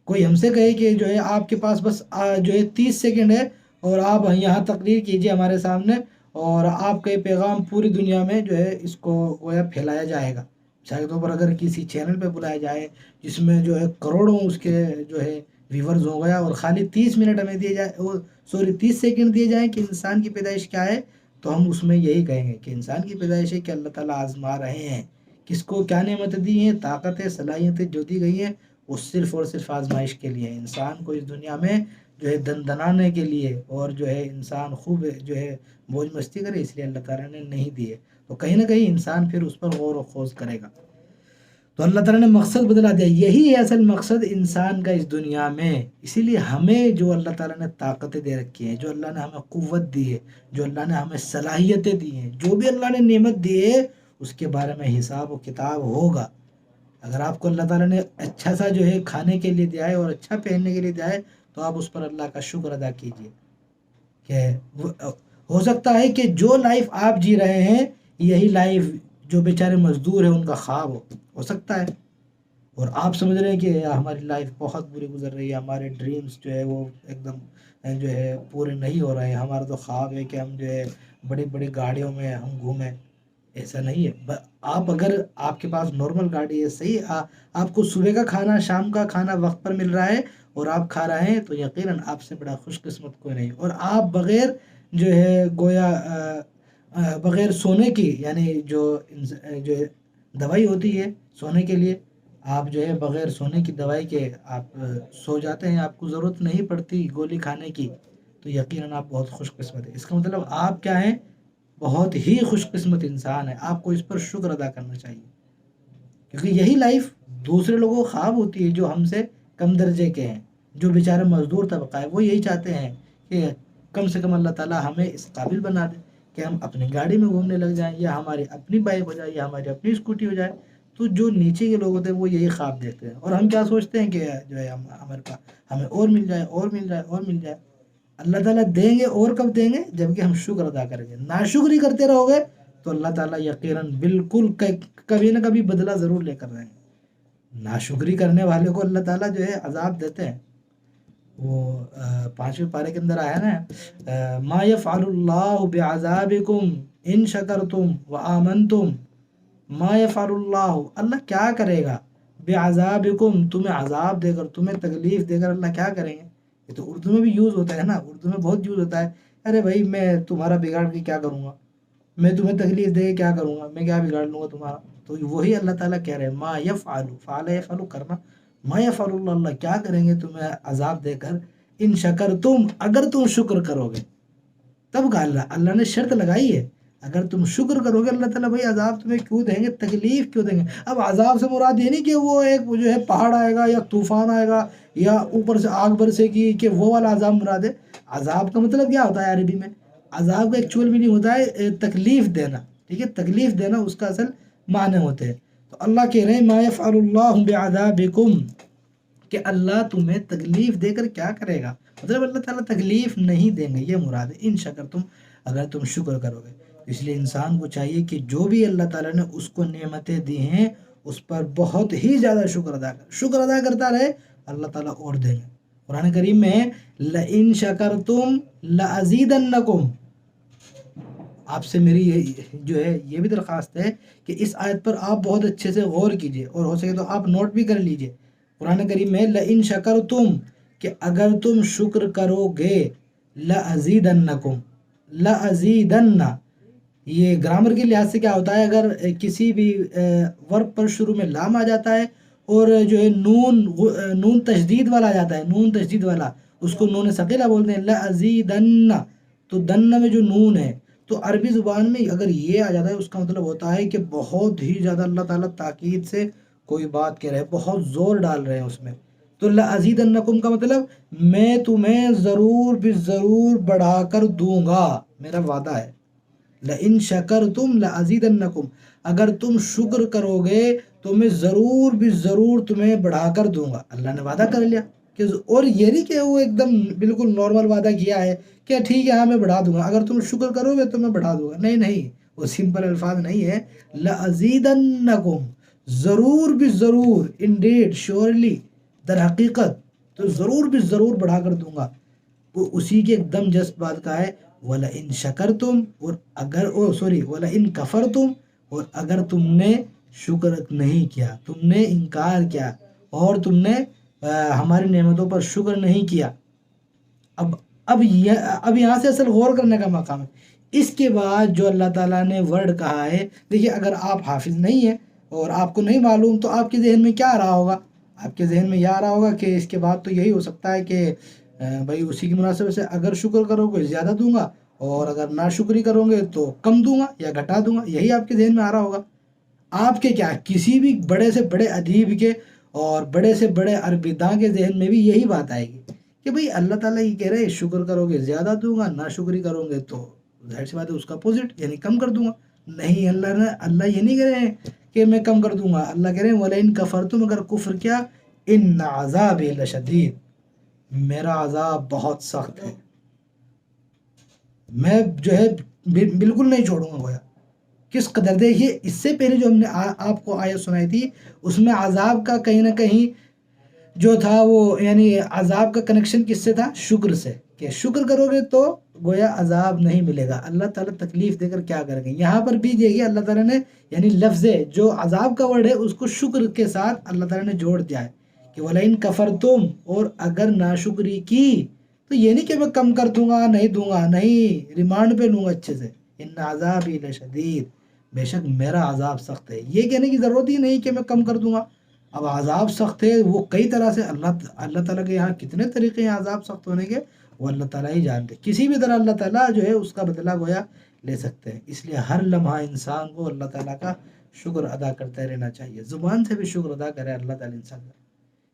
S1: کوئی ہم سے کہے کہ جو ہے آپ کے پاس بس جو ہے 30 سیکنڈ ہے، اور آپ یہاں تقریر کیجئے ہمارے سامنے، اور آپ کا یہ پیغام پوری دنیا میں جو ہے اس کو گویا پھیلایا جائے گا، مثال کے طور پر اگر کسی چینل پہ بلایا جائے جس میں جو ہے کروڑوں اس کے جو ہے ویورز ہو گیا، اور خالی 30 منٹ ہمیں دیے جائے، سوری 30 سیکنڈ دیے جائیں کہ انسان کی پیدائش کیا ہے، تو ہم اس میں یہی کہیں گے کہ انسان کی پیدائش ہے کہ اللہ تعالیٰ آزما رہے ہیں، کس کو کیا نعمتیں دی ہیں، طاقتیں، صلاحیتیں جو دی گئی ہیں، وہ صرف اور صرف آزمائش کے لیے ہے، انسان کو اس دنیا میں جو ہے دندنانے کے لیے، اور جو ہے انسان خوب جو ہے موج مستی کرے، اس لیے اللہ تعالیٰ نے نہیں دیے، تو کہیں نہ کہیں انسان پھر اس پر غور و خوض کرے گا، تو اللہ تعالیٰ نے مقصد بدلا دیا، یہی ہے اصل مقصد انسان کا اس دنیا میں۔ اسی لیے ہمیں جو اللہ تعالیٰ نے طاقتیں دے رکھی ہیں، جو اللہ نے ہمیں قوت دی ہے، جو اللہ نے ہمیں صلاحیتیں دی ہیں، جو بھی اللہ نے نعمت دی ہے، اس کے بارے میں حساب و کتاب ہوگا۔ اگر آپ کو اللہ تعالیٰ نے اچھا سا جو ہے کھانے کے لیے دیا ہے اور اچھا پہننے کے لیے دیا ہے، تو آپ اس پر اللہ کا شکر ادا کیجیے، کہ ہو سکتا ہے کہ جو لائف آپ جی رہے ہیں، یہی لائف جو بیچارے مزدور ہیں ان کا خواب ہو سکتا ہے، اور آپ سمجھ رہے ہیں کہ ہماری لائف بہت بری گزر رہی ہے، ہمارے ڈریمز جو ہے وہ ایک دم جو ہے پورے نہیں ہو رہے ہیں، ہمارا تو خواب ہے کہ ہم جو ہے بڑی بڑی گاڑیوں میں ہم گھومیں، ایسا نہیں ہے۔ آپ اگر آپ کے پاس نارمل گاڑی ہے، صحیح، آپ کو صبح کا کھانا، شام کا کھانا وقت پر مل رہا ہے، اور آپ کھا رہے ہیں، تو یقیناً آپ سے بڑا خوش قسمت کوئی نہیں، اور آپ بغیر جو ہے گویا بغیر سونے کی، یعنی جو دوائی ہوتی ہے سونے کے لیے، آپ جو ہے بغیر سونے کی دوائی کے آپ سو جاتے ہیں، آپ کو ضرورت نہیں پڑتی گولی کھانے کی، تو یقیناً آپ بہت خوش قسمت ہیں۔ اس کا مطلب آپ کیا ہیں؟ بہت ہی خوش قسمت انسان ہے، آپ کو اس پر شکر ادا کرنا چاہیے، کیونکہ یہی لائف دوسرے لوگوں کو خواب ہوتی ہے جو ہم سے کم درجے کے ہیں، جو بیچارے مزدور طبقہ ہے، وہ یہی چاہتے ہیں کہ کم سے کم اللہ تعالیٰ ہمیں اس قابل بنا دے کہ ہم اپنی گاڑی میں گھومنے لگ جائیں، یا ہماری اپنی بائک ہو جائے، یا ہماری اپنی اسکوٹی ہو جائے، تو جو نیچے کے لوگ ہوتے ہیں وہ یہی خواب دیکھتے ہیں، اور ہم کیا سوچتے ہیں کہ جو ہے ہمارے پاس ہمیں اور مل جائے، اور مل جائے، اور مل جائے۔ اللہ تعالیٰ دیں گے، اور کب دیں گے؟ جبکہ ہم شکر ادا کریں گے، ناشکری کرتے رہو گے تو اللہ تعالیٰ یقیناً بالکل کبھی نہ کبھی بدلہ ضرور لے کر رہیں گے۔ ناشکری کرنے والے کو اللہ تعالیٰ جو ہے عذاب دیتے ہیں، وہ 5ویں پارے کے اندر آیا نا، ما یفعل اللہ بعذابکم ان شکرتم وآمنتم، ما یفعل اللہ، اللہ کیا کرے گا بعذابکم، تمہیں عذاب دے کر، تمہیں تکلیف دے کر اللہ کیا کریں گے؟ یہ تو اردو میں بھی یوز ہوتا ہے نا، اردو میں بہت یوز ہوتا ہے، ارے بھائی میں تمہارا بگاڑ کے کیا کروں گا، میں تمہیں تکلیف دے کے کیا کروں گا، میں کیا بگاڑ لوں گا تمہارا؟ تو وہی اللہ تعالیٰ کہہ رہے ہیں ما یفعل، فعل یفعل کرنا، ما یفعل اللہ، اللہ کیا کریں گے تمہیں عذاب دے کر، ان شکرتم، اگر تم شکر کرو گے۔ تب کہا اللہ نے شرط لگائی ہے، اگر تم شکر کرو گے اللہ تعالیٰ بھائی عذاب تمہیں کیوں دیں گے، تکلیف کیوں دیں گے۔ اب عذاب سے مراد یہ نہیں کہ وہ ایک جو ہے پہاڑ آئے گا یا طوفان آئے گا یا اوپر سے آگ برسے گی، کہ وہ والا عذاب مراد ہے۔ عذاب کا مطلب کیا ہوتا ہے عربی میں؟ عذاب کا ایکچوئل میننگ ہوتا ہے تکلیف دینا، ٹھیک ہے، تکلیف دینا اس کا اصل معنی ہوتے ہیں۔ تو اللہ کہہ رہے ہیں ما یفعل اللہ بعذابکم، کہ اللہ تمہیں تکلیف دے کر کیا کرے گا، مطلب اللہ تعالیٰ تکلیف نہیں دیں گے، یہ مراد ہے ان شکر تم، اگر تم شکر کرو گے۔ اس لیے انسان کو چاہیے کہ جو بھی اللہ تعالیٰ نے اس کو نعمتیں دی ہیں اس پر بہت ہی زیادہ شکر ادا کر، شکر ادا کرتا رہے، اللہ تعالیٰ اور دیں گے۔ قرآن کریم میں لَإِن شَكَرْتُمْ لَأَزِيدَنَّكُمْ، آپ سے میری جو ہے یہ بھی درخواست ہے کہ اس آیت پر آپ بہت اچھے سے غور کیجئے، اور ہو سکے تو آپ نوٹ بھی کر لیجئے۔ قرآن کریم میں لَإِن شَكَرْتُمْ، کہ اگر تم شکر کرو گے، لَأَزِيدَنَّكُمْ، لَأَزِيدَنَّ، یہ گرامر کے لحاظ سے کیا ہوتا ہے، اگر کسی بھی ورب پر شروع میں لام آ جاتا ہے اور جو ہے نون تشدید والا آ جاتا ہے، نون تشدید والا، اس کو نون ثقیلہ بولتے ہیں، لَأَزِيدَنَّ، تو دن میں جو نون ہے، تو عربی زبان میں اگر یہ آ جاتا ہے اس کا مطلب ہوتا ہے کہ بہت ہی زیادہ اللہ تعالیٰ تاکید سے کوئی بات کہہ رہے ہیں، بہت زور ڈال رہے ہیں اس میں۔ تو لَأَزِيدَنَّكُمْ کا مطلب میں تمہیں ضرور بھی ضرور بڑھا کر دوں گا، میرا وعدہ ہے۔ لَإِن شَكَرْتُمْ لَأَزِيدَنَّكُمْ، اگر تم شکر کرو گے تو میں ضرور بھی ضرور تمہیں بڑھا کر دوں گا۔ اللہ نے وعدہ کر لیا کہ، اور یہ نہیں کہ وہ ایک دم بالکل نارمل وعدہ کیا ہے کہ ٹھیک ہے ہاں میں بڑھا دوں گا، اگر تم شکر کرو گے تو میں بڑھا دوں گا، نہیں نہیں، وہ سمپل الفاظ نہیں ہے، لَأَزِيدَنَّكُمْ، ضرور بھی ضرور، انڈیڈ، شیورلی، در حقیقت، تو ضرور بھی ضرور بڑھا کر دوں گا۔ وہ اسی کے ایک دم جسٹ بات کا ہے، وَلَئِن شَكَرْتُمْ، اور اگر وَلَئِن كَفَرْتُمْ، اور اگر تم نے شکر نہیں کیا، تم نے انکار کیا اور تم نے ہماری نعمتوں پر شکر نہیں کیا۔ اب یہاں سے اصل غور کرنے کا مقام ہے۔ اس کے بعد جو اللہ تعالیٰ نے ورڈ کہا ہے، دیکھیے اگر آپ حافظ نہیں ہیں اور آپ کو نہیں معلوم تو آپ کے ذہن میں کیا آ رہا ہوگا؟ آپ کے ذہن میں یہ آ رہا ہوگا کہ اس کے بعد تو یہی ہو سکتا ہے کہ بھائی اسی کی مناسبت سے اگر شکر کرو گے زیادہ دوں گا، اور اگر ناشکری کرو گے تو کم دوں گا یا گھٹا دوں گا، یہی آپ کے ذہن میں آ رہا ہوگا۔ آپ کے کیا، کسی بھی بڑے سے بڑے ادیب کے اور بڑے سے بڑے عربی داں کے ذہن میں بھی یہی بات آئے گی کہ بھئی اللہ تعالیٰ یہ کہہ رہے ہیں شکر کرو گے زیادہ دوں گا، ناشکری کرو گے تو ظاہر سی بات ہے اس کا اپوزٹ یعنی کم کر دوں گا۔ نہیں، اللہ یہ نہیں کہہ رہے ہیں کہ میں کم کر دوں گا، اللہ کہہ رہے ہیں وَلَئِن كَفَرْتُمْ، اگر کفر کیا، إِنَّ عَذَابِي لَشَدِيدٌ، میرا عذاب بہت سخت ہے، میں جو ہے بالکل نہیں چھوڑوں گا گویا۔ کس قدر، دیکھیے اس سے پہلے جو ہم نے آپ کو آیت سنائی تھی اس میں عذاب کا کہیں نہ کہیں جو تھا وہ یعنی عذاب کا کنیکشن کس سے تھا؟ شکر سے، کہ شکر کرو گے تو گویا عذاب نہیں ملے گا، اللہ تعالیٰ تکلیف دے کر کیا کریں گے۔ یہاں پر بھی دیکھیے اللہ تعالیٰ نے یعنی لفظ جو عذاب کا ورڈ ہے اس کو شکر کے ساتھ اللہ تعالیٰ نے جوڑ دیا ہے کہ وَلَئِن كَفَرْتُمْ، اور اگر ناشکری کی تو یہ نہیں کہ میں کم کر دوں گا، نہیں دوں گا، نہیں، ریمانڈ پہ لوں گا اچھے سے، إِنَّ عَذَابِي لَشَدِيدٌ، بے شک میرا عذاب سخت ہے۔ یہ کہنے کی ضرورت ہی نہیں کہ میں کم کر دوں گا، اب عذاب سخت ہے وہ کئی طرح سے، اللہ تعالیٰ کے یہاں کتنے طریقے ہیں عذاب سخت ہونے کے وہ اللہ تعالیٰ ہی جانتے، کسی بھی طرح اللہ تعالیٰ جو ہے اس کا بدلہ گویا لے سکتے ہیں۔ اس لیے ہر لمحہ انسان کو اللہ تعالیٰ کا شکر ادا کرتے رہنا چاہیے، زبان سے بھی شکر ادا کرے اللہ تعالیٰ انسان کا،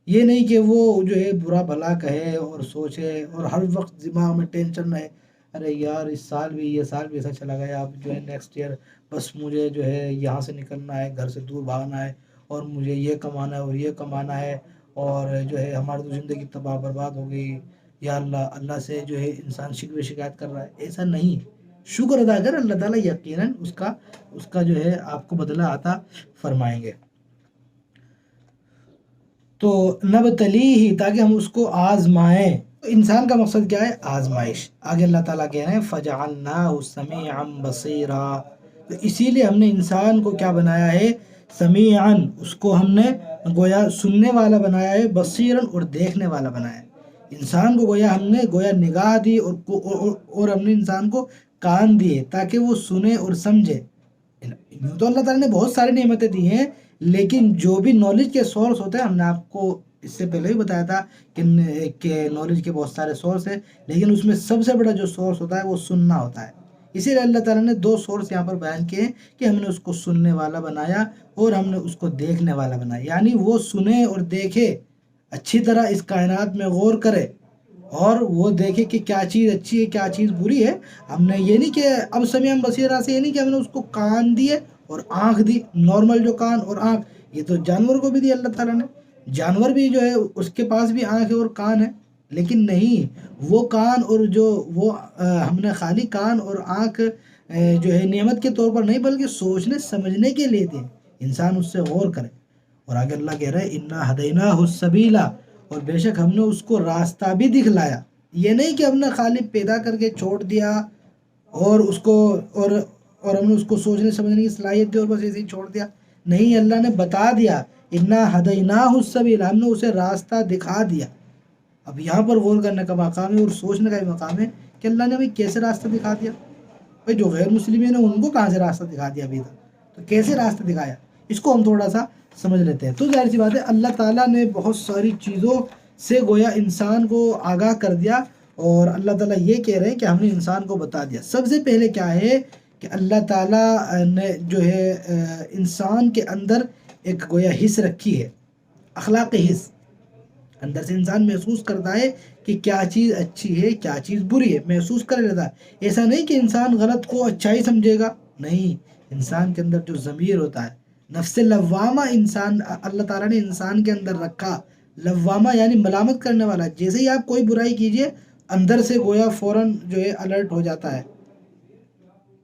S1: یہ نہیں کہ وہ جو ہے برا بھلا کہے اور سوچے اور ہر وقت دماغ میں ٹینشن رہے، ارے یار اس سال بھی یہ سال بھی ایسا چلا گیا، اب جو ہے نیکسٹ ایئر بس مجھے جو ہے یہاں سے نکلنا ہے، گھر سے دور بھاگنا ہے، اور مجھے یہ کمانا ہے اور یہ کمانا ہے، اور جو ہے ہماری تو زندگی تباہ برباد ہو گئی، یا اللہ سے جو ہے انسان شکوے شکایت کر رہا ہے، ایسا نہیں، شکر ادا کر، اللہ تعالیٰ یقیناً اس کا جو ہے آپ کو بدلہ عطا فرمائیں گے۔ تو نبتلیہ، تاکہ ہم اس کو آزمائیں، انسان کا مقصد کیا ہے؟ آزمائش۔ آگے اللہ تعالیٰ کہہ رہے ہیں فَجَعَلْنَاهُ سَمِيعًا بَصِيرًا، تو اسی لیے ہم نے انسان کو کیا بنایا ہے؟ سمیعاً، اس کو ہم نے گویا سننے والا بنایا ہے، بصیرن اور دیکھنے والا بنایا ہے۔ انسان کو گویا ہم نے گویا نگاہ دی اور ہم نے انسان کو کان دیے تاکہ وہ سنے اور سمجھے۔ یوں تو اللہ تعالیٰ نے بہت ساری نعمتیں دی ہیں، لیکن جو بھی نالج کے سورس ہوتے ہیں، ہم نے آپ کو اس سے پہلے بھی بتایا تھا کہ نالج کے بہت سارے سورس ہیں، لیکن اس میں سب سے بڑا جو سورس ہوتا ہے وہ سننا ہوتا ہے۔ اسی لیے اللہ تعالیٰ نے دو سورس یہاں پر بیان کیے کہ ہم نے اس کو سننے والا بنایا اور ہم نے اس کو دیکھنے والا بنایا، یعنی وہ سنے اور دیکھے، اچھی طرح اس کائنات میں غور کرے اور وہ دیکھے کہ کیا چیز اچھی ہے کیا چیز بری ہے۔ ہم نے یہ نہیں کہ اب سمیع بصیرہ سے یہ نہیں کہ ہم نے اس کو کان دیے اور آنکھ دی، نارمل جو کان اور آنکھ، یہ تو جانور کو بھی دی اللہ تعالیٰ نے، جانور بھی جو ہے اس کے پاس بھی آنکھ ہے اور کان ہے، لیکن نہیں، وہ کان اور جو وہ ہم نے خالی کان اور آنکھ جو ہے نعمت کے طور پر نہیں بلکہ سوچنے سمجھنے کے لیے دے، انسان اس سے غور کرے۔ اور آگے اللہ کہہ رہے ہیں انا ہدیناہ السبیلا، اور بے شک ہم نے اس کو راستہ بھی دکھلایا۔ یہ نہیں کہ ہم نے خالی پیدا کر کے چھوڑ دیا اور اس کو اور ہم نے اس کو سوچنے سمجھنے کی صلاحیت دی اور بس ایسے ہی چھوڑ دیا، نہیں، اللہ نے بتا دیا انا ہدیناہ السبیلا، ہم نے اسے راستہ دکھا دیا۔ اب یہاں پر غور کرنے کا مقام ہے اور سوچنے کا بھی مقام ہے کہ اللہ نے بھائی کیسے راستہ دکھا دیا؟ بھائی جو غیر مسلمین ہیں ان کو کہاں سے راستہ دکھا دیا ابھی تک؟ تو کیسے راستہ دکھایا؟ اس کو ہم تھوڑا سا سمجھ لیتے ہیں۔ تو ظاہر سی بات ہے اللہ تعالیٰ نے بہت ساری چیزوں سے گویا انسان کو آگاہ کر دیا، اور اللہ تعالیٰ یہ کہہ رہے ہیں کہ ہم نے انسان کو بتا دیا۔ سب سے پہلے کیا ہے کہ اللہ تعالیٰ نے جو ہے انسان کے اندر ایک گویا حس رکھی ہے، اخلاق حس، اندر سے انسان محسوس کرتا ہے کہ کیا چیز اچھی ہے کیا چیز بری ہے، محسوس کر لیتا ہے۔ ایسا نہیں کہ انسان غلط کو اچھا ہی سمجھے گا، نہیں، انسان کے اندر جو ضمیر ہوتا ہے، نفس لوامہ انسان اللہ تعالیٰ نے انسان کے اندر رکھا۔ لوامہ یعنی ملامت کرنے والا، جیسے ہی آپ کوئی برائی کیجئے اندر سے گویا فوراً جو ہے الرٹ ہو جاتا ہے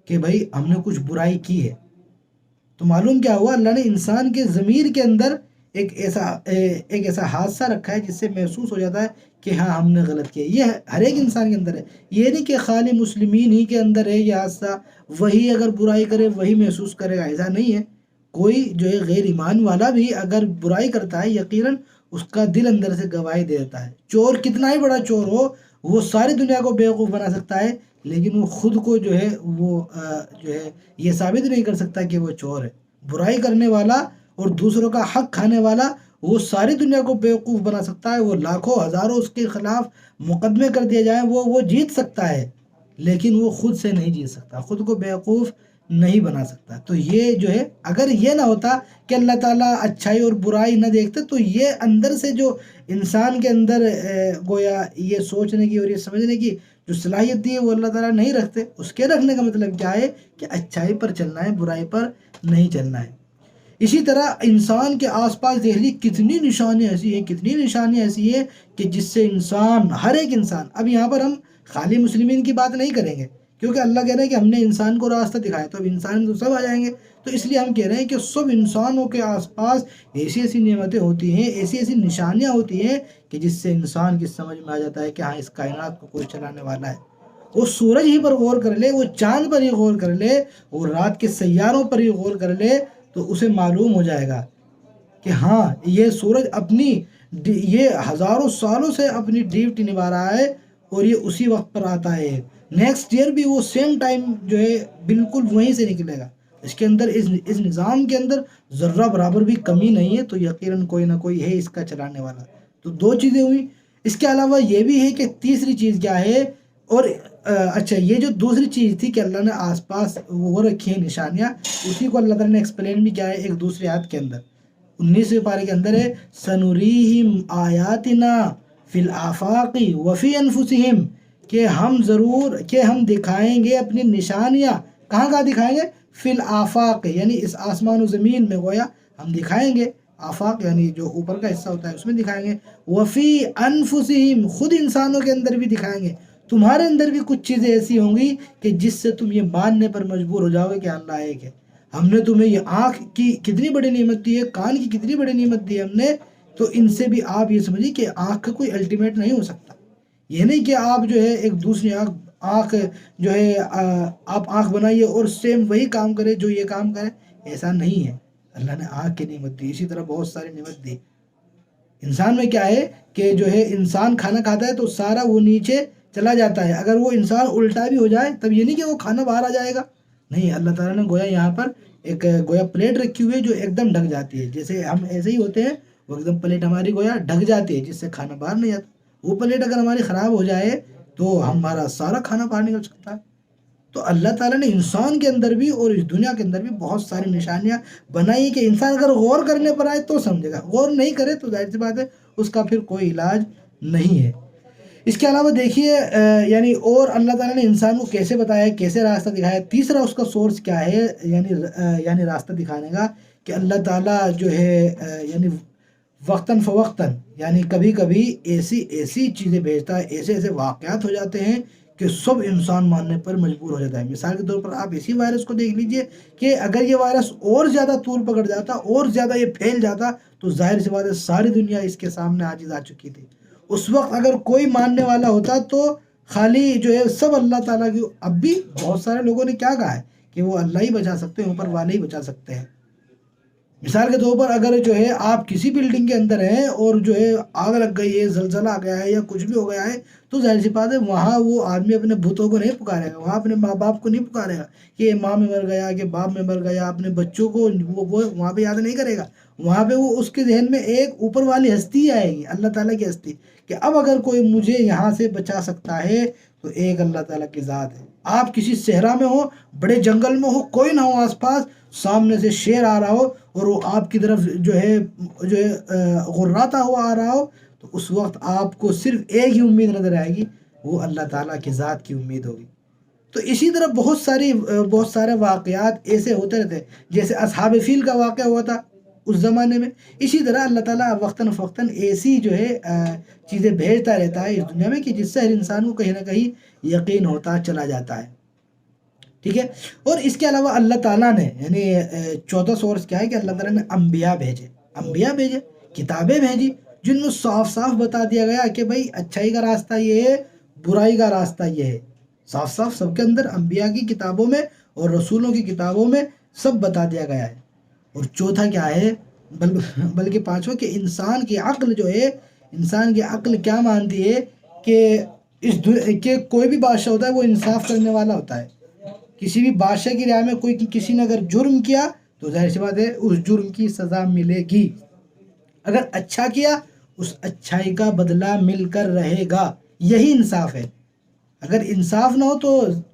S1: کہ بھائی ہم نے کچھ برائی کی ہے۔ تو معلوم کیا ہوا، اللہ نے انسان کے ضمیر کے اندر ایک ایسا حادثہ رکھا ہے جس سے محسوس ہو جاتا ہے کہ ہاں ہم نے غلط کیا۔ یہ ہر ایک انسان کے اندر ہے، یہ نہیں کہ خالی مسلمین ہی کے اندر ہے یہ حادثہ، وہی اگر برائی کرے وہی محسوس کرے گا، ایسا نہیں ہے۔ کوئی جو ہے غیر ایمان والا بھی اگر برائی کرتا ہے یقیناً اس کا دل اندر سے گواہی دے دیتا ہے۔ چور کتنا ہی بڑا چور ہو، وہ ساری دنیا کو بیوقوف بنا سکتا ہے، لیکن وہ خود کو جو ہے وہ جو ہے یہ ثابت نہیں کر سکتا کہ وہ چور ہے۔ برائی کرنے والا اور دوسروں کا حق کھانے والا وہ ساری دنیا کو بیوقوف بنا سکتا ہے، وہ لاکھوں ہزاروں اس کے خلاف مقدمے کر دیا جائیں وہ جیت سکتا ہے، لیکن وہ خود سے نہیں جیت سکتا، خود کو بیوقوف نہیں بنا سکتا۔ تو یہ جو ہے اگر یہ نہ ہوتا کہ اللہ تعالیٰ اچھائی اور برائی نہ دیکھتے، تو یہ اندر سے جو انسان کے اندر گویا یہ سوچنے کی اور یہ سمجھنے کی جو صلاحیت دی ہے وہ اللہ تعالیٰ نہیں رکھتے۔ اس کے رکھنے کا مطلب کیا ہے کہ اچھائی پر چلنا ہے، برائی پر نہیں چلنا ہے۔ اسی طرح انسان کے آس پاس دیکھ لی کتنی نشانیاں ایسی ہیں کہ جس سے انسان، ہر ایک انسان، اب یہاں پر ہم خالی مسلمین کی بات نہیں کریں گے کیونکہ اللہ کہہ رہے ہیں کہ ہم نے انسان کو راستہ دکھایا، تو اب انسان تو سب آ جائیں گے، تو اس لیے ہم کہہ رہے ہیں کہ سب انسانوں کے آس پاس ایسی نعمتیں ہوتی ہیں، ایسی نشانیاں ہوتی ہیں کہ جس سے انسان کی سمجھ میں آ جاتا ہے کہ ہاں اس کائنات کو کوئی چلانے والا ہے۔ وہ سورج ہی پر غور کر لے، وہ چاند پر ہی غور کر لے، وہ رات کے سیاروں پر ہی غور کر لے، تو اسے معلوم ہو جائے گا کہ ہاں یہ سورج یہ ہزاروں سالوں سے اپنی ڈیوٹی نبھا رہا ہے اور یہ اسی وقت پر آتا ہے، نیکسٹ ایئر بھی وہ سیم ٹائم جو ہے بالکل وہیں سے نکلے گا۔ اس کے اندر اس نظام کے اندر ذرہ برابر بھی کمی نہیں ہے، تو یقیناً کوئی نہ کوئی ہے اس کا چلانے والا۔ تو دو چیزیں ہوئی، اس کے علاوہ یہ بھی ہے کہ تیسری چیز کیا ہے، اور اچھا یہ جو دوسری چیز تھی کہ اللہ نے آس پاس وہ رکھی ہیں نشانیاں، اسی کو اللہ تعالیٰ نے ایکسپلین بھی کیا ہے ایک دوسری آیت کے اندر، 19ویں پارے کے اندر ہے سنوریہم آیاتنا فی الآفاق وفی انفسہم، کہ ہم دکھائیں گے اپنی نشانیاں، کہاں دکھائیں گے؟ فی الآفاق یعنی اس آسمان و زمین میں گویا ہم دکھائیں گے، آفاق یعنی جو اوپر کا حصہ ہوتا ہے اس میں دکھائیں گے، وفی انفسہم خود انسانوں کے اندر بھی دکھائیں گے، تمہارے اندر بھی کچھ چیزیں ایسی ہوں گی کہ جس سے تم یہ ماننے پر مجبور ہو جاؤ گے کہ اللہ ایک ہے۔ ہم نے تمہیں یہ آنکھ کی کتنی بڑی نعمت دی ہے، کان کی کتنی بڑی نعمت دی ہے ہم نے، تو ان سے بھی آپ یہ سمجھیے کہ آنکھ کا کوئی الٹیمیٹ نہیں ہو سکتا۔ یہ نہیں کہ آپ جو ہے ایک دوسری آنکھ جو ہے آپ آنکھ بنائیے اور سیم وہی کام کرے جو یہ کام کرے، ایسا نہیں ہے۔ اللہ نے آنکھ کی نعمت دی، اسی طرح بہت ساری نعمت دی۔ انسان میں کیا ہے کہ جو ہے انسان کھانا کھاتا ہے تو سارا وہ نیچے چلا جاتا ہے، اگر وہ انسان الٹا بھی ہو جائے تب یہ نہیں کہ وہ کھانا باہر آ جائے گا، نہیں، اللہ تعالیٰ نے گویا یہاں پر ایک گویا پلیٹ رکھی ہوئی ہے جو ایک دم ڈھک جاتی ہے، جیسے ہم ایسے ہی ہوتے ہیں، وہ ایک دم پلیٹ ہماری گویا ڈھک جاتی ہے جس سے کھانا باہر نہیں آتا۔ وہ پلیٹ اگر ہماری خراب ہو جائے تو ہمارا سارا کھانا باہر نکل سکتا ہے۔ تو اللہ تعالیٰ نے انسان کے اندر بھی اور اس دنیا کے اندر بھی بہت ساری نشانیاں بنائی کہ انسان اگر غور کرنے پر آئے تو سمجھے گا، غور نہیں کرے تو ظاہر سی بات ہے اس کا پھر کوئی علاج نہیں ہے۔ اس کے علاوہ دیکھیے یعنی اور اللہ تعالیٰ نے انسان کو کیسے بتایا ہے، کیسے راستہ دکھایا ہے۔ تیسرا اس کا سورس کیا ہے یعنی راستہ دکھانے کا، کہ اللہ تعالیٰ جو ہے یعنی وقتاً فوقتاً یعنی کبھی کبھی ایسی چیزیں بھیجتا ہے، ایسے واقعات ہو جاتے ہیں کہ سب انسان ماننے پر مجبور ہو جاتا ہے۔ مثال کے طور پر آپ اسی وائرس کو دیکھ لیجئے کہ اگر یہ وائرس اور زیادہ طول پکڑ جاتا، اور زیادہ یہ پھیل جاتا تو ظاہر سی بات ہے ساری دنیا اس کے سامنے عاجز آ چکی تھی۔ اس وقت اگر کوئی ماننے والا ہوتا تو خالی جو ہے سب اللہ تعالیٰ کی، اب بھی بہت سارے لوگوں نے کیا کہا ہے کہ وہ اللہ ہی بچا سکتے ہیں، اوپر والے ہی بچا سکتے ہیں۔ مثال کے طور پر اگر جو ہے آپ کسی بلڈنگ کے اندر ہیں اور جو ہے آگ لگ گئی ہے، زلزلہ آ گیا ہے یا کچھ بھی ہو گیا ہے، تو ظاہر سی بات ہے وہاں وہ آدمی اپنے بتوں کو نہیں پکارے گا، وہاں اپنے ماں باپ کو نہیں پکارے گا کہ ماں میں مر گیا، کہ باپ میں مر گیا، اپنے بچوں کو وہ وہاں پہ یاد نہیں کرے گا۔ وہاں پہ وہ اس کے ذہن میں ایک اوپر والی ہستی آئے گی، اللہ تعالیٰ کی ہستی، کہ اب اگر کوئی مجھے یہاں سے بچا سکتا ہے تو ایک اللہ تعالیٰ کی ذات ہے۔ آپ کسی صحرا میں ہو، بڑے جنگل میں ہو، کوئی نہ ہو آس پاس، سامنے سے شیر آ رہا ہو اور وہ آپ کی طرف جو ہے غراتا ہوا آ رہا ہو، تو اس وقت آپ کو صرف ایک ہی امید نظر آئے گی، وہ اللہ تعالیٰ کی ذات کی امید ہوگی۔ تو اسی طرح بہت سارے واقعات ایسے ہوتے رہتے ہیں، جیسے اصحاب فیل کا واقعہ ہوا تھا اس زمانے میں۔ اسی طرح اللہ تعالیٰ وقتاً فوقتاً ایسی جو ہے چیزیں بھیجتا رہتا ہے اس دنیا میں کہ جس سے ہر انسان کو کہیں نہ کہیں یقین ہوتا چلا جاتا ہے، ٹھیک ہے۔ اور اس کے علاوہ اللہ تعالیٰ نے یعنی چوتھا سورس کیا ہے کہ اللہ تعالیٰ نے انبیاء بھیجے، کتابیں بھیجی، جن میں صاف صاف بتا دیا گیا کہ بھائی اچھائی کا راستہ یہ ہے، برائی کا راستہ یہ ہے، صاف صاف سب کے اندر انبیاء کی کتابوں میں اور رسولوں کی کتابوں میں سب بتا دیا گیا ہے۔ اور چوتھا کیا ہے، بلکہ پانچواں، کہ انسان کی عقل جو ہے، انسان کی عقل کیا مانتی ہے کہ کہ کوئی بھی بادشاہ ہوتا ہے وہ انصاف کرنے والا ہوتا ہے۔ کسی بھی بادشاہ کی رائے میں کسی نے اگر جرم کیا تو ظاہر سی بات ہے اس جرم کی سزا ملے گی، اگر اچھا کیا اس اچھائی کا بدلہ مل کر رہے گا، یہی انصاف ہے۔ اگر انصاف نہ ہو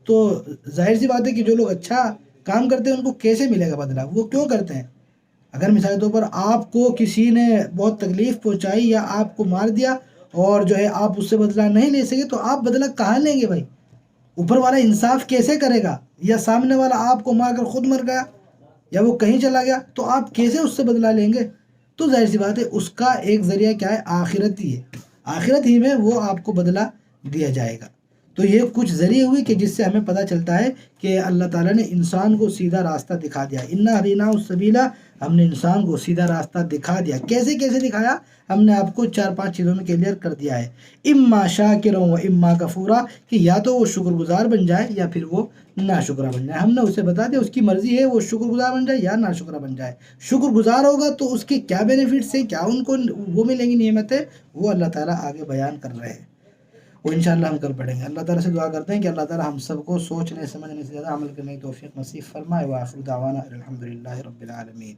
S1: تو ظاہر سی بات ہے کہ جو لوگ اچھا کام کرتے ہیں ان کو کیسے ملے گا بدلہ، وہ کیوں کرتے ہیں؟ اگر مثال کے طور پر آپ کو کسی نے بہت تکلیف پہنچائی یا آپ کو مار دیا اور جو ہے آپ اس سے بدلہ نہیں لے سکے تو آپ بدلہ کہاں لیں گے بھائی؟ اوپر والا انصاف کیسے کرے گا؟ یا سامنے والا آپ کو مار کر خود مر گیا یا وہ کہیں چلا گیا تو آپ کیسے اس سے بدلہ لیں گے؟ تو ظاہر سی بات ہے اس کا ایک ذریعہ کیا ہے، آخرت ہی ہے، آخرت ہی میں وہ آپ کو بدلہ دیا جائے گا۔ تو یہ کچھ ذریعے ہوئے کہ جس سے ہمیں پتہ چلتا ہے کہ اللہ تعالیٰ نے انسان کو سیدھا راستہ دکھا دیا، انا ہدیناہ السبیل، ہم نے انسان کو سیدھا راستہ دکھا دیا۔ کیسے دکھایا؟ ہم نے آپ کو 4-5 چیزوں میں کلیئر کر دیا ہے، اما شاکرا و اما کفورا، کہ یا تو وہ شکر گزار بن جائے یا پھر وہ ناشکرہ بن جائے۔ ہم نے اسے بتا دیا اس کی مرضی ہے وہ شکر گزار بن جائے یا ناشکرہ بن جائے۔ شکر گزار ہوگا تو اس کے کیا بینیفٹس ہیں، کیا ان کو وہ ملیں گی نعمتیں، وہ اللہ تعالیٰ آگے بیان کر رہے ہیں، وہ انشاءاللہ ہم کل پڑھیں گے۔ اللہ تعالیٰ سے دعا کرتے ہیں کہ اللہ تعالیٰ ہم سب کو سوچنے سمجھنے سے زیادہ عمل کرنے کی توفیق نصیب فرمائے۔ وآخر دعوانا الحمدللہ رب العالمین۔